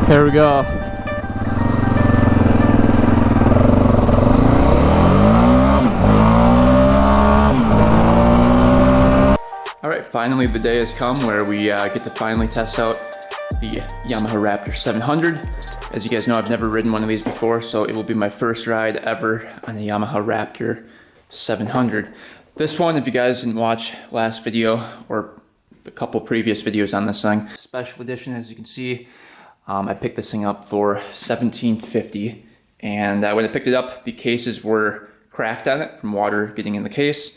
Here we go. Alright, finally the day has come where we get to finally test out the Yamaha Raptor 700. As you guys know, I've never ridden one of these before, so it will be my first ride ever on the Yamaha Raptor 700. This one, if you guys didn't watch last video or a couple previous videos on this thing, special edition, as you can see. I picked this thing up for $17.50, and when I picked it up, the cases were cracked on it from water getting in the case.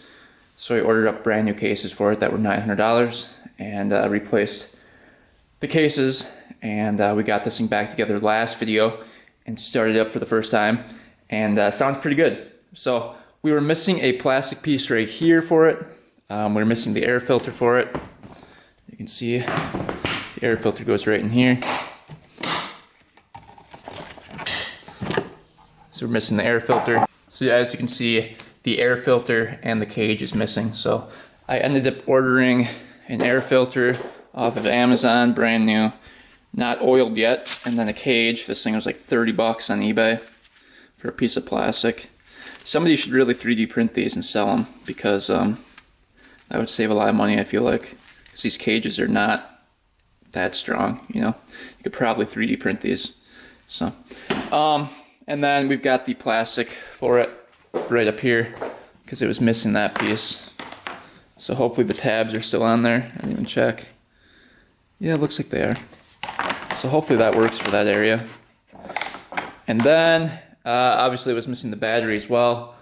So I ordered up brand new cases for it that were $900 and replaced the cases, and we got this thing back together last video and started it up for the first time, and sounds pretty good. So we were missing a plastic piece right here for it. We're missing the air filter for it. You can see the air filter goes right in here. So we're missing the air filter. So as you can see, the air filter and the cage is missing. So I ended up ordering an air filter off of Amazon, brand new, not oiled yet, and then a cage. This thing was like 30 bucks on eBay for a piece of plastic. Somebody should really 3D print these and sell them, because that would save a lot of money, I feel like, because these cages are not that strong, you know. You could probably 3D print these. So and then we've got the plastic for it right up here, because it was missing that piece. So hopefully the tabs are still on there. I didn't even check. Yeah, it looks like they are. So hopefully that works for that area. And then obviously it was missing the battery as well.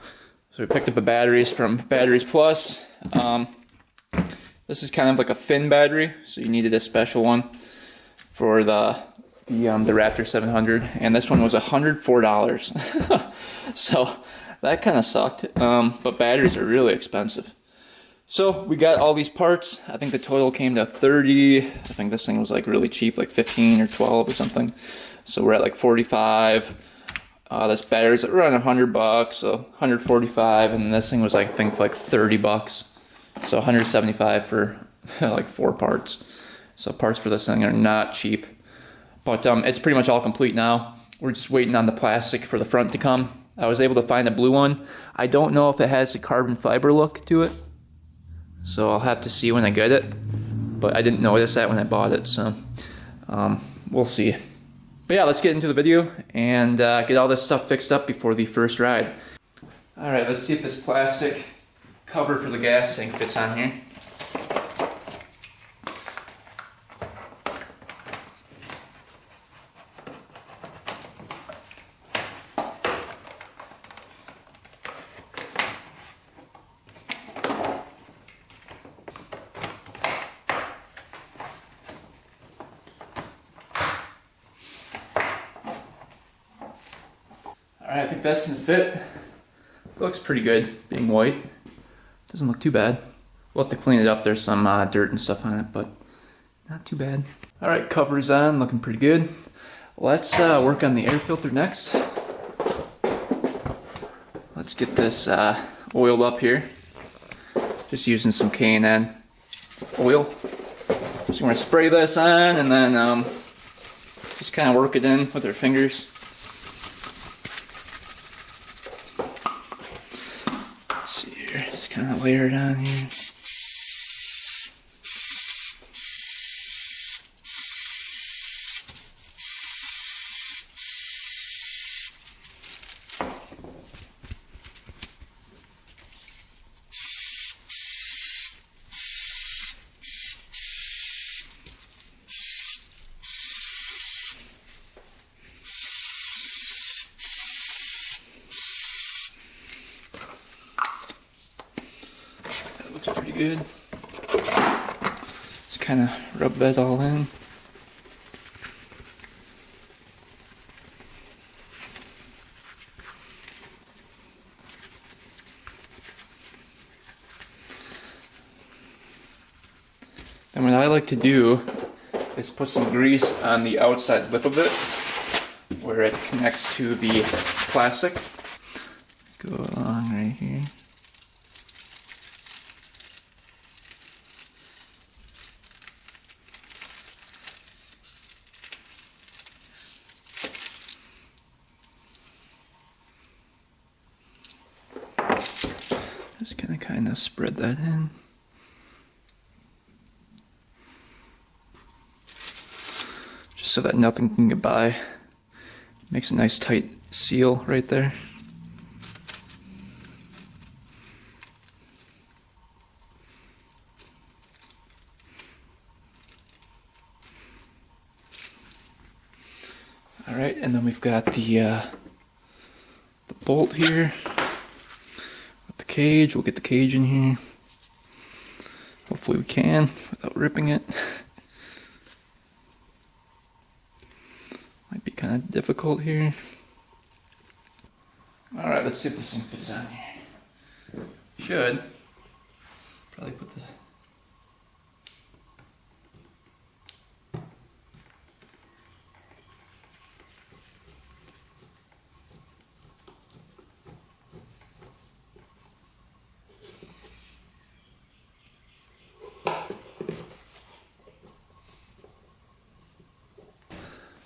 So we picked up the batteries from Batteries Plus. This is kind of like a thin battery, so you needed a special one for the Raptor 700, and this one was $104. So that kind of sucked, but batteries are really expensive. So we got all these parts. I think the total came to 30. I think this thing was like really cheap, like 15 or 12 or something. So we're at like 45. This battery's around 100 bucks, so 145, and this thing was I think like 30 bucks. So 175 for like 4 parts. So parts for this thing are not cheap. But it's pretty much all complete now. We're just waiting on the plastic for the front to come. I was able to find a blue one. I don't know if it has a carbon fiber look to it, so I'll have to see when I get it. But I didn't notice that when I bought it, so we'll see. But yeah, let's get into the video and get all this stuff fixed up before the first ride. Alright, let's see if this plastic cover for the gas tank fits on here. Alright, I think that's gonna fit. Looks pretty good, being white. Doesn't look too bad. We'll have to clean it up. There's some dirt and stuff on it, but not too bad. Alright, cover's on, looking pretty good. Let's work on the air filter next. Let's get this oiled up here. Just using some K&N oil. Just gonna spray this on and then just kind of work it in with our fingers. Let's see here, just kind of layer it on here. Pretty good. Just kind of rub that all in. And what I like to do is put some grease on the outside lip of it where it connects to the plastic. Go along right here. kind of spread that in. Just so that nothing can get by. Makes a nice tight seal right there. All right, and then we've got the bolt here with the cage. We'll get the cage in here. Hopefully we can without ripping it. Might be kind of difficult here. All right, let's see if this thing fits on here. Should. Probably put the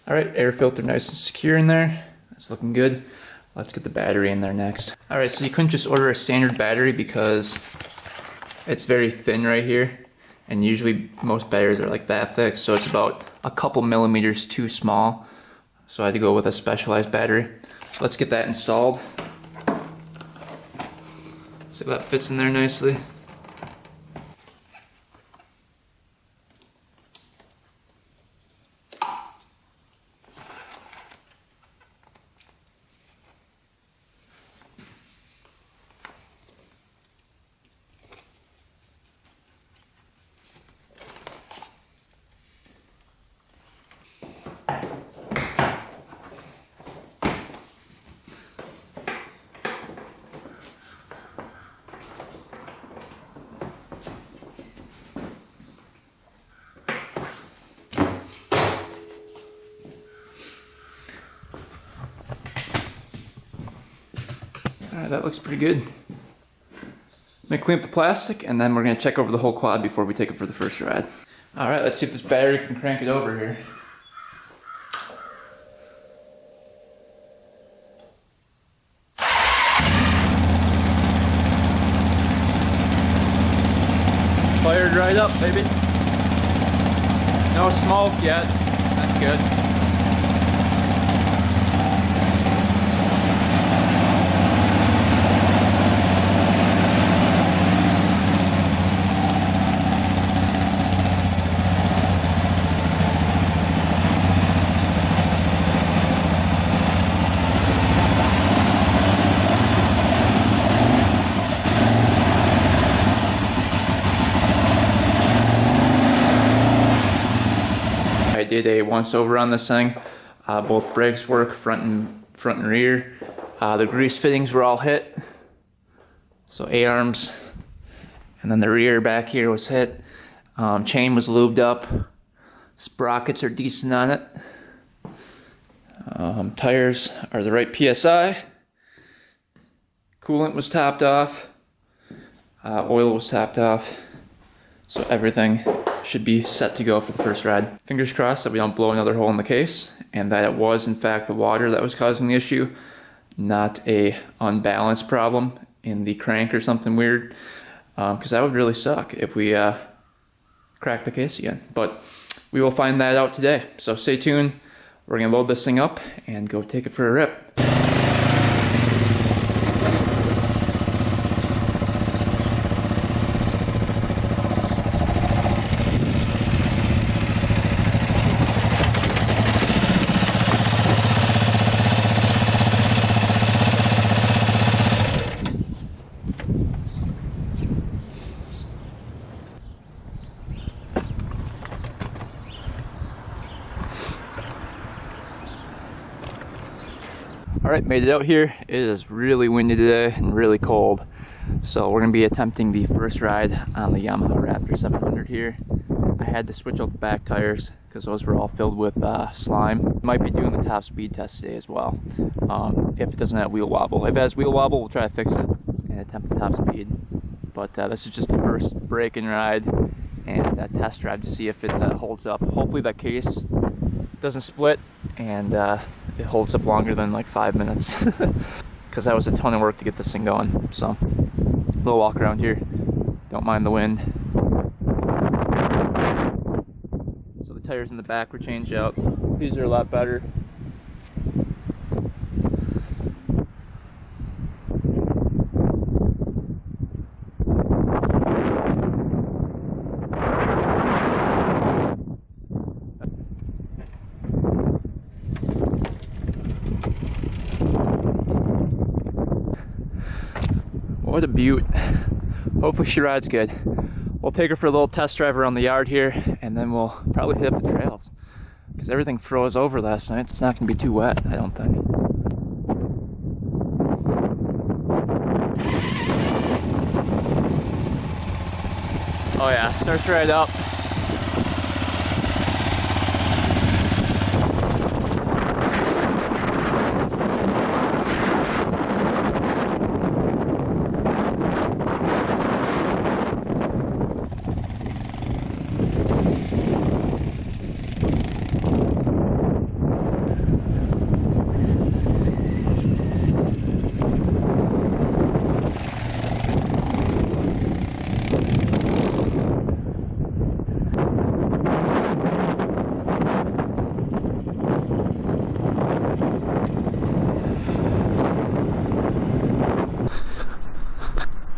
All right, air filter nice and secure in there. That's looking good. Let's get the battery in there next. All right, so you couldn't just order a standard battery because it's very thin right here. And usually most batteries are like that thick, so it's about a couple millimeters too small. So I had to go with a specialized battery. So let's get that installed. See if that fits in there nicely. Alright, that looks pretty good. I'm gonna clean up the plastic and then we're gonna check over the whole quad before we take it for the first ride. Alright, let's see if this battery can crank it over here. Fired right up, baby. No smoke yet. That's good. I did a once over on this thing. Both brakes work, front and rear. The grease fittings were all hit. So A-arms. And then the rear back here was hit. Chain was lubed up. Sprockets are decent on it. Tires are the right PSI. Coolant was topped off. Oil was topped off. So everything should be set to go for the first ride. Fingers crossed that we don't blow another hole in the case and that it was in fact the water that was causing the issue, not a unbalanced problem in the crank or something weird, because that would really suck if we crack the case again. But we will find that out today. So stay tuned. We're gonna load this thing up and go take it for a rip. Alright, made it out here. It is really windy today and really cold. So we're going to be attempting the first ride on the Yamaha Raptor 700 here. I had to switch out the back tires because those were all filled with slime. Might be doing the top speed test today as well. If it doesn't have wheel wobble. If it has wheel wobble, we'll try to fix it and attempt the top speed. But this is just the first break-in ride and a test drive to see if it holds up. Hopefully that case doesn't split and it holds up longer than like 5 minutes because that was a ton of work to get this thing going. So little walk around here. Don't mind the wind. So the tires in the back were changed out. These are a lot better. What a beaut. Hopefully she rides good. We'll take her for a little test drive around the yard here, and then we'll probably hit up the trails. Because everything froze over last night. It's not going to be too wet, I don't think. Oh yeah, starts right up.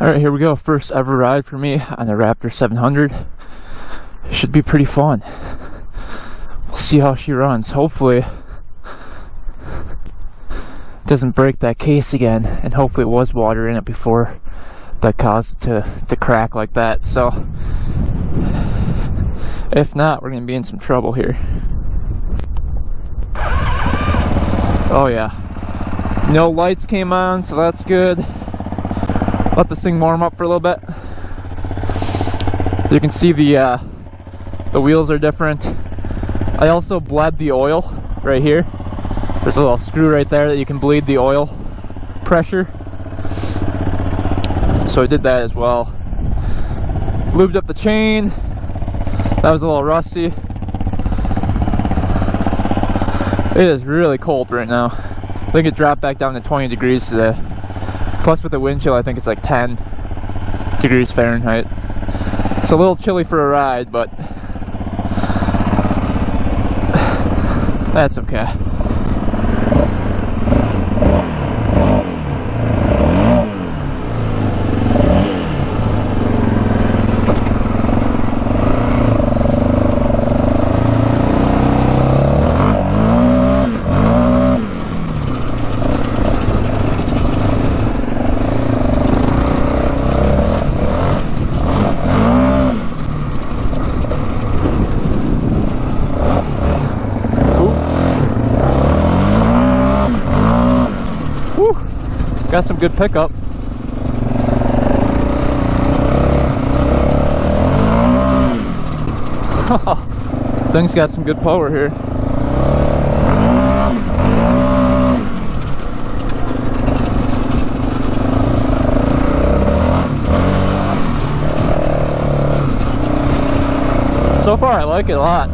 Alright, here we go. First ever ride for me on a Raptor 700. Should be pretty fun. We'll see how she runs. Hopefully it doesn't break that case again, and hopefully it was water in it before that caused it to crack like that. So if not, we're going to be in some trouble here. Oh yeah. No lights came on, so that's good. Let this thing warm up for a little bit. You can see the wheels are different. I also bled the oil right here. There's a little screw right there that you can bleed the oil pressure. So I did that as well. Lubed up the chain. That was a little rusty. It is really cold right now. I think it dropped back down to 20 degrees today. Plus with the wind chill, I think it's like 10 degrees Fahrenheit. It's a little chilly for a ride, but that's okay. Got some good pickup. Thing's got some good power here. So far I like it a lot.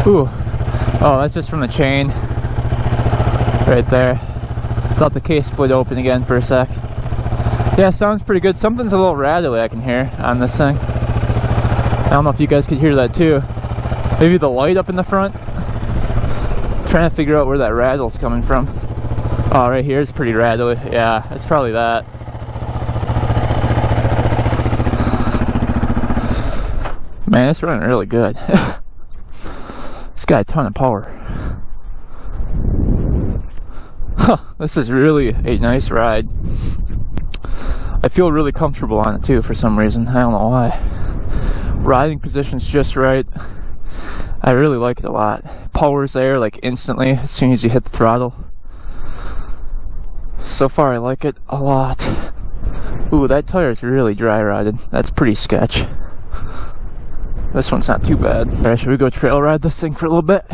Ooh. Oh, that's just from the chain right there. Thought the case split open again for a sec. Yeah, sounds pretty good. Something's a little rattly I can hear on this thing. I don't know if you guys could hear that too. Maybe the light up in the front. Trying to figure out where that rattle's coming from. Oh, right here is pretty rattly. Yeah, it's probably that. Man, it's running really good. It's got a ton of power. Huh, this is really a nice ride. I feel really comfortable on it too for some reason. I don't know why. Riding position's just right. I really like it a lot. Power's there like instantly as soon as you hit the throttle. So far I like it a lot. Ooh, that tire's really dry rotted. That's pretty sketch. This one's not too bad. Alright, should we go trail ride this thing for a little bit?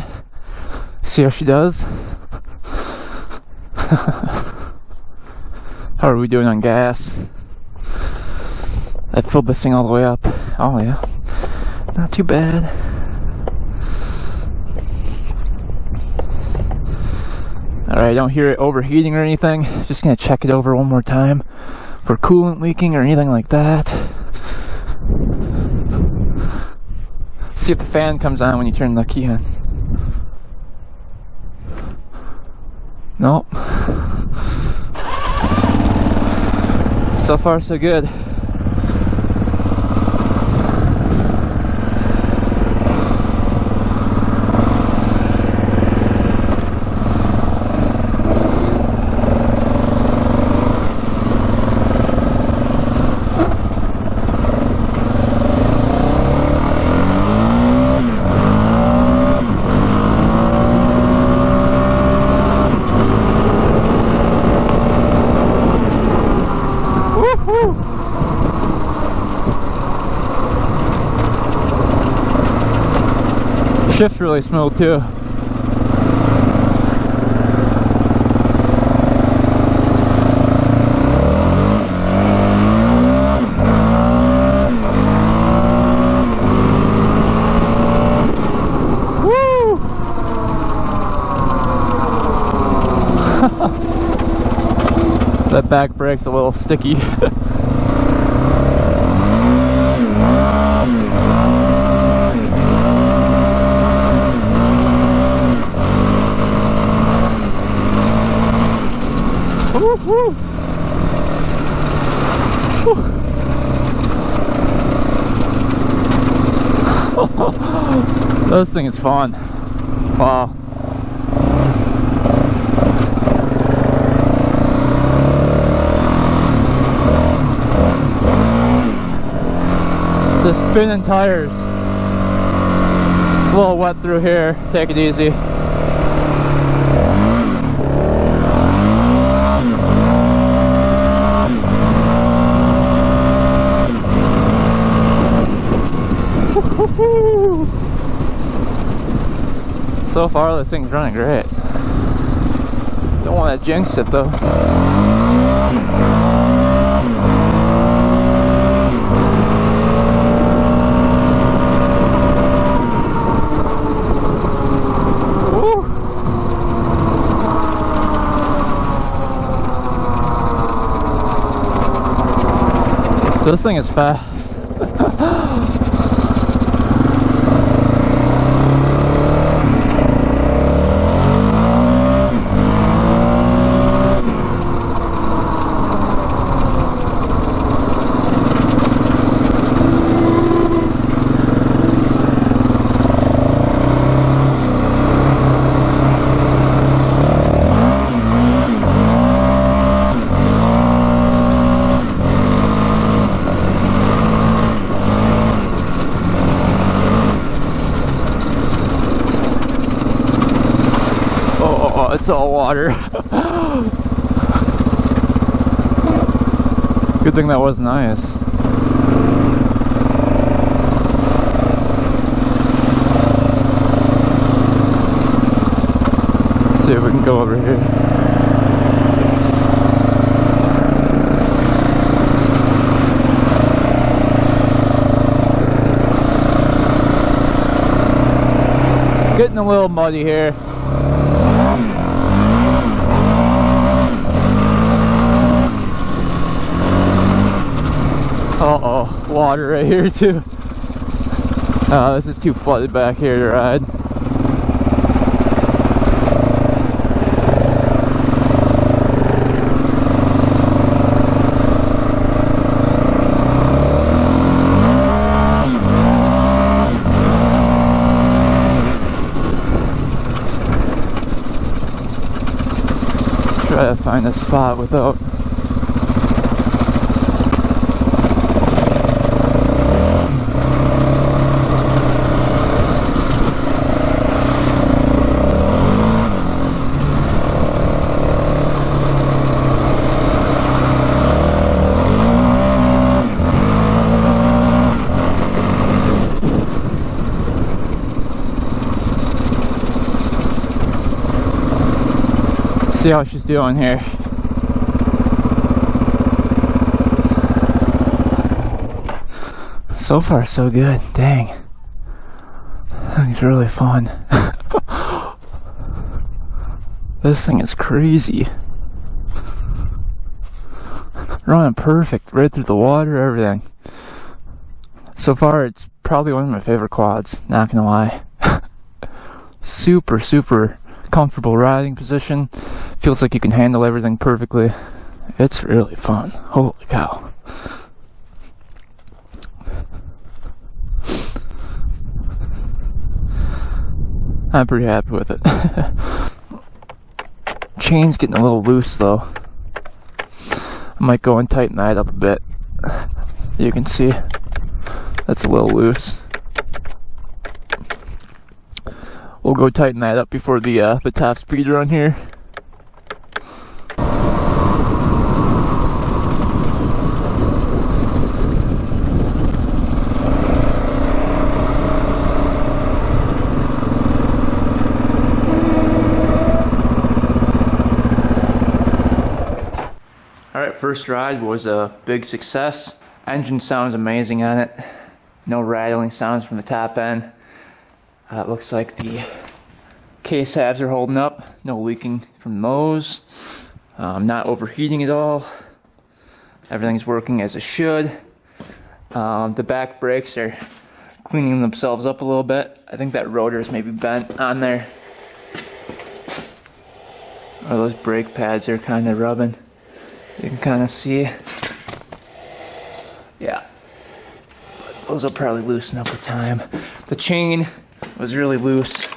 See how she does? How are we doing on gas? I filled this thing all the way up. Oh yeah, not too bad. Alright, I don't hear it overheating or anything. Just gonna check it over one more time for coolant leaking or anything like that. See if the fan comes on when you turn the key on. Nope. So far so good. Shift's really smooth too. Woo! That back brake's a little sticky. Woo. This thing is fun. Wow. The spinning tires. It's a little wet through here. Take it easy. So far this thing's running great. Don't want to jinx it though. Woo. This thing is fast. It's all water. Good thing that wasn't ice. Let's see if we can go over here. Getting a little muddy here. Uh-oh, water right here too. Oh, this is too flooded back here to ride. find a spot without see how she's doing here. So far so good. Dang, it's really fun. This thing is crazy. Running perfect right through the water, everything. So far it's probably one of my favorite quads, not gonna lie. Super comfortable riding position. Feels like you can handle everything perfectly. It's really fun. Holy cow. I'm pretty happy with it. Chain's getting a little loose though. I might go and tighten that up a bit. You can see that's a little loose. We'll go tighten that up before the top speed run here. Alright, first ride was a big success. Engine sounds amazing on it. No rattling sounds from the top end. It looks like the case halves are holding up. No leaking from those. Not overheating at all. Everything's working as it should. The back brakes are cleaning themselves up a little bit. I think that rotor is maybe bent on there. Or those brake pads are kind of rubbing. You can kind of see. Yeah. Those will probably loosen up with time. The chain was really loose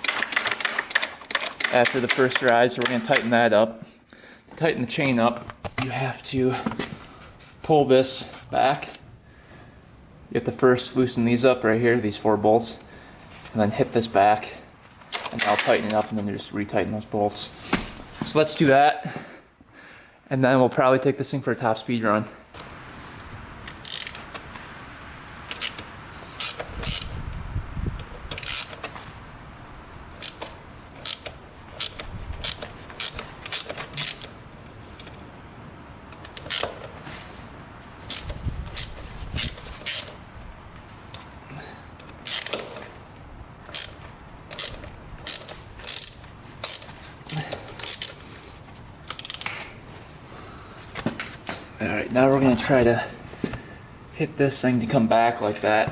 after the first ride, so we're going to tighten that up. To tighten the chain up, you have to pull this back. You have to first loosen these up right here, these 4 bolts, and then hit this back, and I'll tighten it up and then just retighten those bolts. So let's do that, and then we'll probably take this thing for a top speed run. Alright, now we're going to try to hit this thing to come back like that,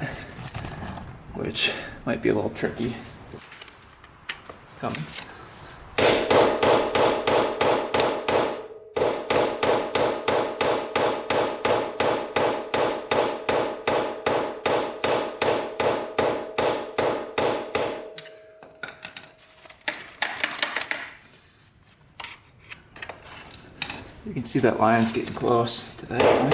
which might be a little tricky. It's coming. You can see that line's getting close to that point.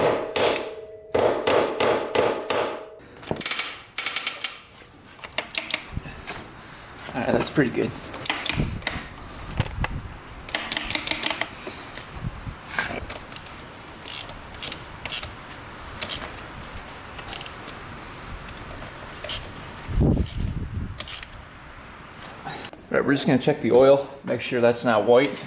Alright, that's pretty good. Alright, we're just going to check the oil, make sure that's not white.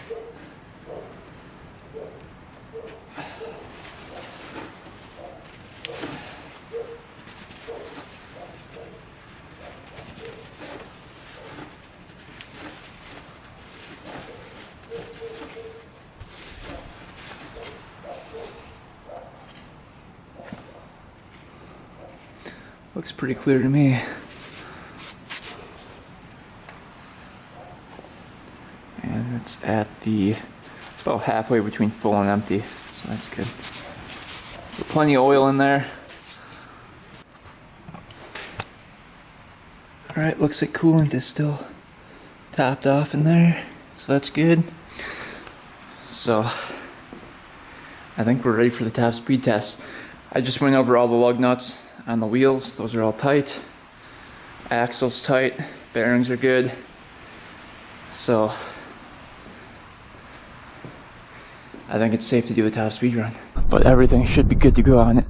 Looks pretty clear to me. And it's at the about halfway between full and empty, so that's good. So plenty of oil in there. Alright, looks like coolant is still topped off in there, so that's good. So I think we're ready for the top speed test. I just went over all the lug nuts on the wheels. Those are all tight. Axle's tight. Bearings are good. So I think it's safe to do a top speed run. But everything should be good to go on it.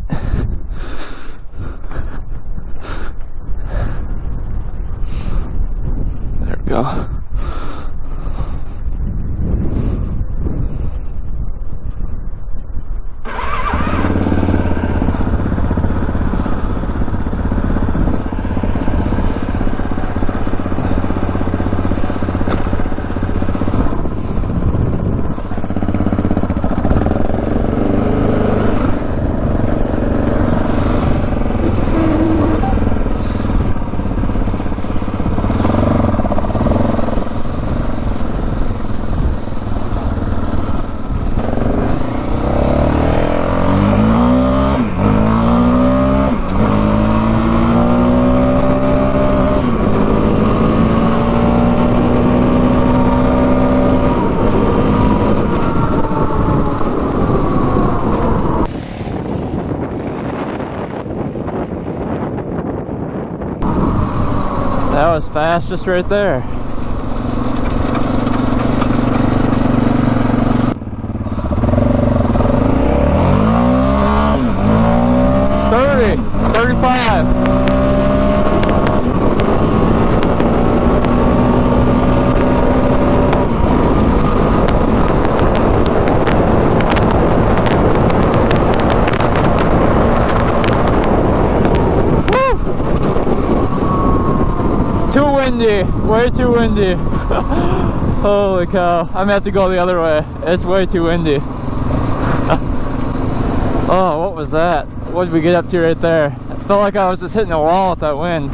There we go. That was fast just right there. Way too windy. Holy cow. I'm gonna have to go the other way. It's way too windy. Oh, what was that? What did we get up to right there? I felt like I was just hitting a wall with that wind.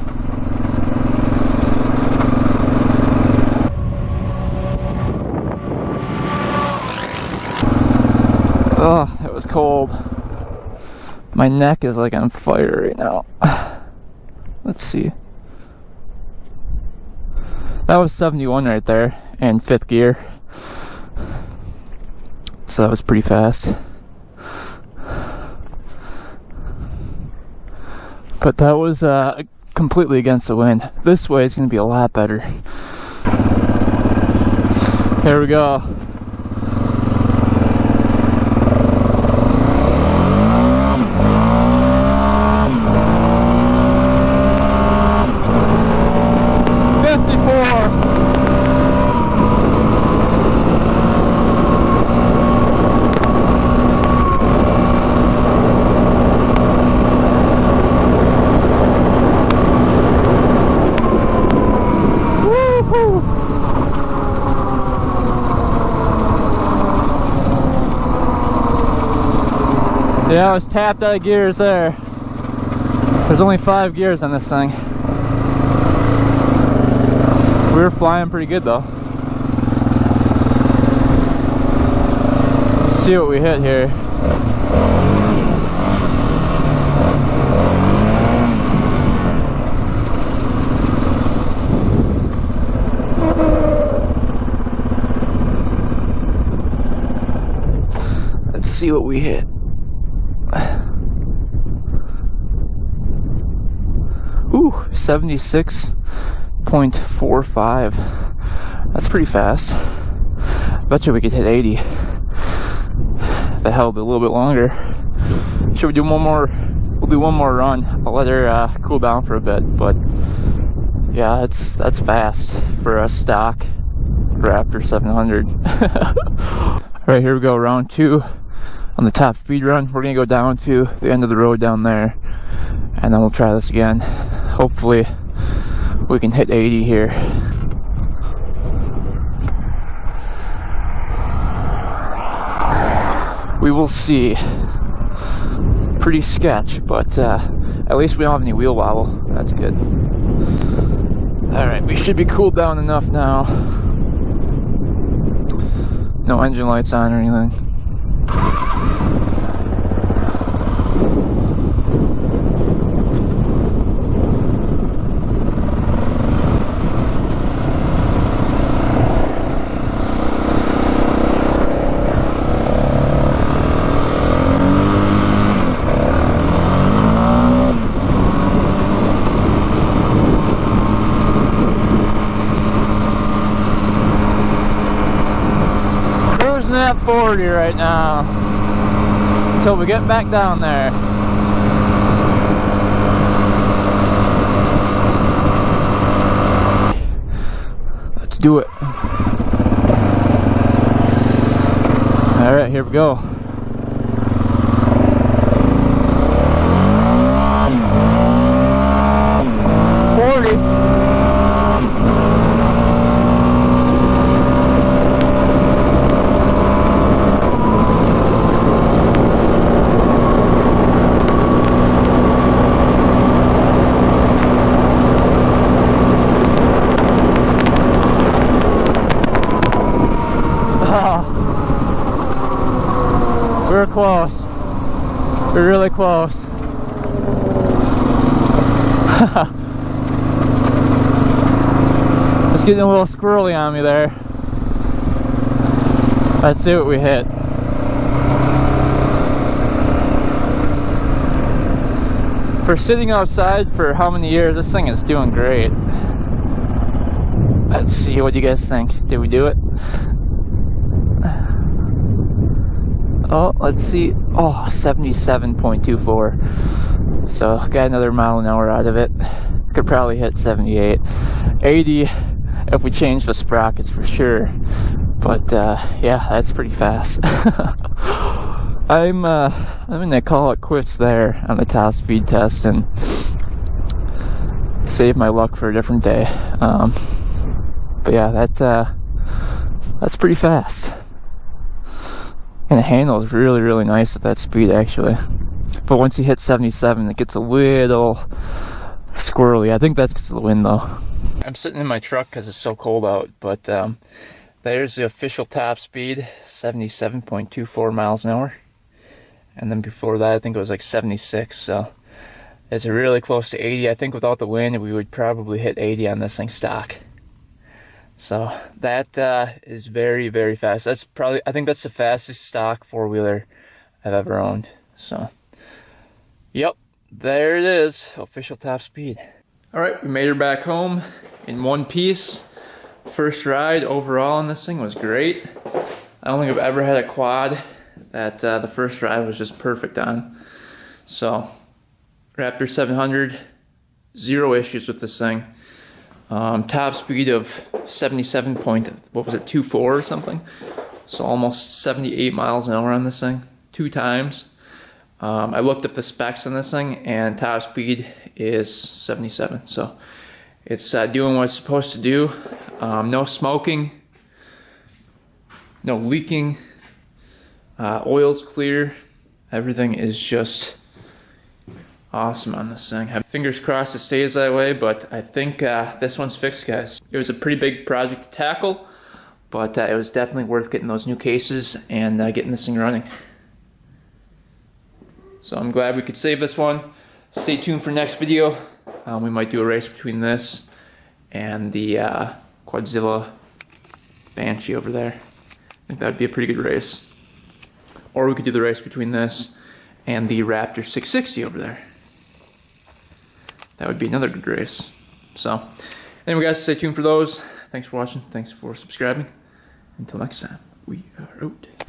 Oh, it was cold. My neck is like on fire right now. Let's see. That was 71 right there, and 5th gear. So that was pretty fast. But that was completely against the wind. This way is going to be a lot better. Here we go. Yeah, I was tapped out of gears there. There's only 5 gears on this thing. We were flying pretty good though. Let's see what we hit here. Let's see what we hit. Ooh, 76.45. That's pretty fast. Bet you we could hit 80. That held a little bit longer. Should we do one more? We'll do one more run. I'll let her cool down for a bit. But yeah, that's fast for a stock Raptor 700. Alright, here we go, round 2 on the top speed run. We're gonna go down to the end of the road down there, and then we'll try this again. Hopefully we can hit 80 here. We will see. Pretty sketch, but at least we don't have any wheel wobble. That's good. Alright, we should be cooled down enough now. No engine lights on or anything. at 40 right now until we get back down there. Let's do it. Alright, here we go. We're close. We're really close. It's getting a little squirrely on me there. Let's see what we hit. For sitting outside for how many years, this thing is doing great. Let's see, what do you guys think? Did we do it? Oh, let's see. Oh, 77.24. So, got another mile an hour out of it. Could probably hit 78. 80 if we change the sprockets for sure. But, yeah, that's pretty fast. I'm gonna call it quits there on the top speed test and save my luck for a different day. But yeah, that's pretty fast. And the handle is really, really nice at that speed, actually. But once you hit 77, it gets a little squirrely. I think that's because of the wind, though. I'm sitting in my truck because it's so cold out, but there's the official top speed, 77.24 miles an hour. And then before that, I think it was like 76, so it's really close to 80. I think without the wind, we would probably hit 80 on this thing stock. So that is very, very fast. That's probably, I think that's the fastest stock four-wheeler I've ever owned. So, yep, there it is, official top speed. All right, we made her back home in one piece. First ride overall on this thing was great. I don't think I've ever had a quad that the first ride was just perfect on. So, Raptor 700, zero issues with this thing. Top speed of 77.24 or something, so almost 78 miles an hour on this thing, 2 times. I looked up the specs on this thing, and top speed is 77, so it's doing what it's supposed to do. No smoking, no leaking, oil's clear, everything is just awesome on this thing. Fingers crossed it stays that way, but I think this one's fixed, guys. It was a pretty big project to tackle, but it was definitely worth getting those new cases and getting this thing running. So I'm glad we could save this one. Stay tuned for next video. We might do a race between this and the Quadzilla Banshee over there. I think that'd be a pretty good race. Or we could do the race between this and the Raptor 660 over there. That would be another good race. So, anyway guys, stay tuned for those. Thanks for watching. Thanks for subscribing. Until next time, we are out.